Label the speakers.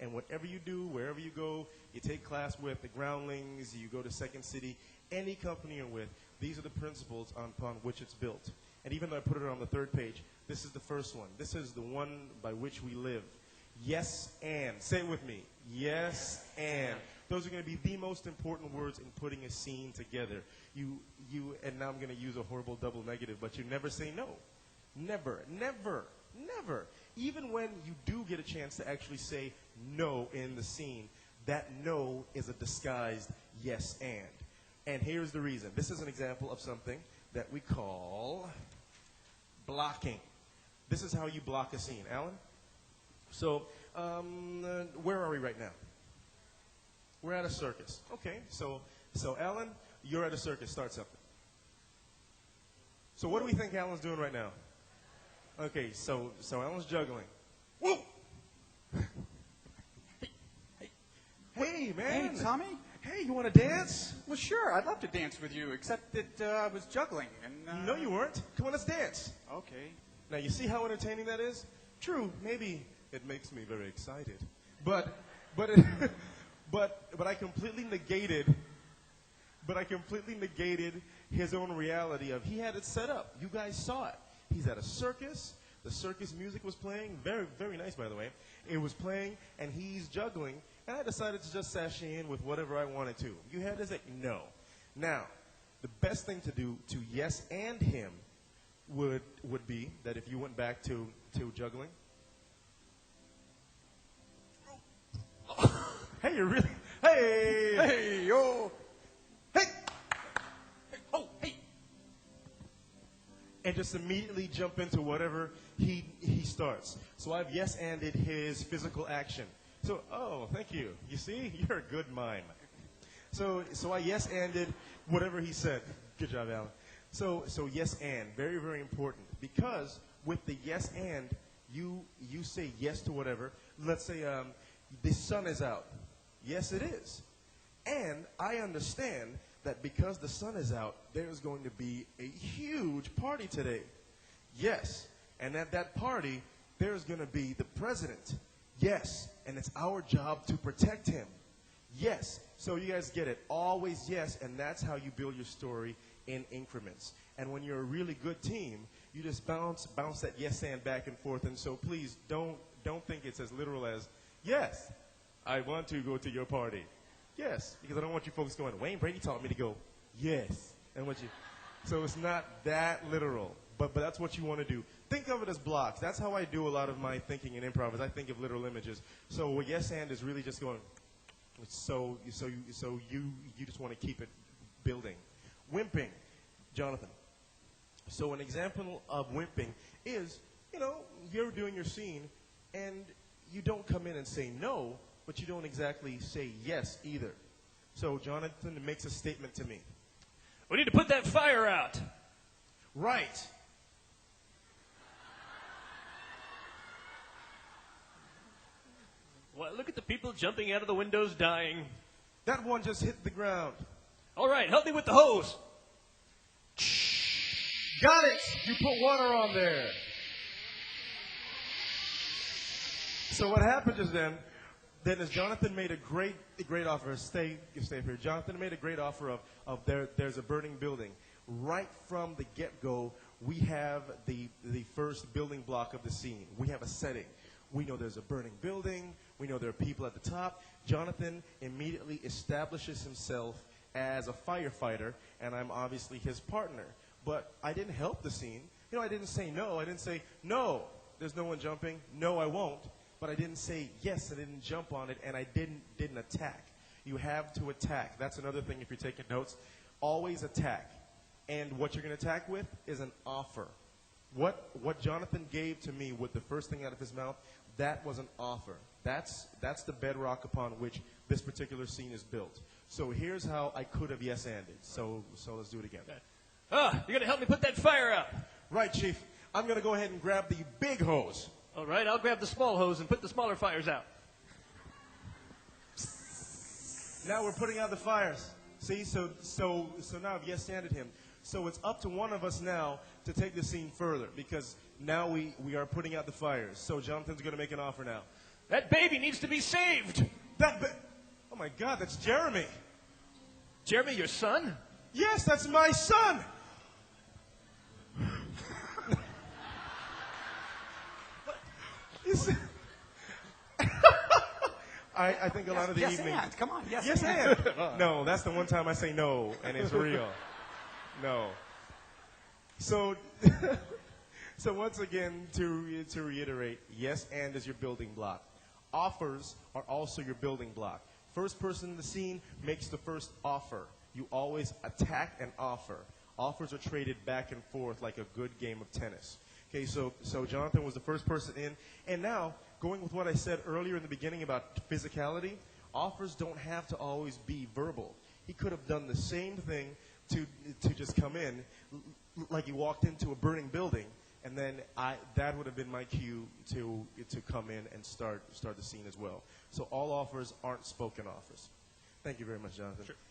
Speaker 1: And whatever you do, wherever you go, you take class with the Groundlings, you go to Second City, any company you're with, these are the principles upon which it's built. And even though I put it on the third page, this is the first one. This is the one by which we live. Yes and. Say it with me. Yes and. Those are going to be the most important words in putting a scene together. And now I'm going to use a horrible double negative, but you never say no. Never, never, never. Even when you do get a chance to actually say no in the scene, that no is a disguised yes and. And here's the reason. This is an example of something that we call blocking. This is how you block a scene. Alan? So, where are we right now? We're at a circus. Okay, so Alan, you're at a circus. Start something. So what do we think Alan's doing right now? Okay, so Alan's juggling. Whoa! Hey, man.
Speaker 2: Hey, Tommy.
Speaker 1: Hey, you want to dance?
Speaker 2: Well, sure. I'd love to dance with you, except that I was juggling. And
Speaker 1: No, you weren't. Come on, let's dance.
Speaker 2: Okay.
Speaker 1: Now, you see how entertaining that is? True, maybe it makes me very excited. But I completely negated his own reality of he had it set up. You guys saw it. He's at a circus. The circus music was playing. Very, very nice, by the way. It was playing, and he's juggling. And I decided to just sashay in with whatever I wanted to. You had to say no. Now, the best thing to do to yes and him would be that if you went back to juggling. Hey, you're really. Hey!
Speaker 2: Hey, yo!
Speaker 1: Hey! Hey! Oh, hey! And just immediately jump into whatever he starts. So I've yes-anded his physical action. So, oh, thank you. You see? You're a good mime. So I yes-anded whatever he said. Good job, Alan. So yes and, very, very important. Because with the yes and, you say yes to whatever. Let's say the sun is out. Yes, it is. And I understand that because the sun is out, there's going to be a huge party today. Yes. And at that party, there's going to be the president. Yes. And it's our job to protect him. Yes. So you guys get it. Always yes. And that's how you build your story in increments. And when you're a really good team, you just bounce that yes and back and forth. And so please don't think it's as literal as, yes, I want to go to your party. Yes, because I don't want you folks going, Wayne Brady taught me to go, yes. So it's not that literal, but that's what you want to do. Think of it as blocks. That's how I do a lot of my thinking in improv, is I think of literal images. So what yes and is really just going, so you just want to keep it building. Wimping, Jonathan. So an example of wimping is, you're doing your scene and you don't come in and say no, but you don't exactly say yes either. So Jonathan makes a statement to me.
Speaker 3: We need to put that fire out.
Speaker 1: Right.
Speaker 3: Well, look at the people jumping out of the windows dying.
Speaker 1: That one just hit the ground.
Speaker 3: All right, help me with the hose.
Speaker 1: Got it. You put water on there. So what happened just then is Jonathan made a great offer. Stay here. Jonathan made a great offer of there's a burning building. Right from the get-go, we have the first building block of the scene. We have a setting. We know there's a burning building. We know there are people at the top. Jonathan immediately establishes himself as a firefighter, and I'm obviously his partner. But I didn't help the scene. I didn't say no. I didn't say, no, there's no one jumping. No, I won't. But I didn't say yes, I didn't jump on it, and I didn't attack. You have to attack. That's another thing if you're taking notes. Always attack. And what you're going to attack with is an offer. What Jonathan gave to me with the first thing out of his mouth, that was an offer. That's the bedrock upon which this particular scene is built. So here's how I could have yes-anded. So let's do it again.
Speaker 3: Okay. You're going to help me put that fire out.
Speaker 1: Right, Chief. I'm going to go ahead and grab the big hose. All
Speaker 3: right, I'll grab the small hose and put the smaller fires out.
Speaker 1: Now we're putting out the fires. See, so now I've yes-anded him. So it's up to one of us now to take the scene further, because now we are putting out the fires. So Jonathan's going to make an offer now.
Speaker 3: That baby needs to be saved.
Speaker 1: Oh my God, that's Jeremy.
Speaker 3: Jeremy, your son?
Speaker 1: Yes, that's my son. Is- I think a lot of the
Speaker 2: Yes,
Speaker 1: evening.
Speaker 2: and. Come on, yes,
Speaker 1: Yes,
Speaker 2: and.
Speaker 1: and. No, that's the one time I say no, and it's real. No. So, so once again, to reiterate, yes, and is your building block. Offers are also your building block. First person in the scene makes the first offer. You always attack an offer. Offers are traded back and forth like a good game of tennis. Okay, so Jonathan was the first person in. And now, going with what I said earlier in the beginning about physicality, offers don't have to always be verbal. He could have done the same thing to just come in, like he walked into a burning building, and then that would have been my cue to come in and start the scene as well. So all offers aren't spoken offers. Thank you very much, Jonathan.
Speaker 3: Sure.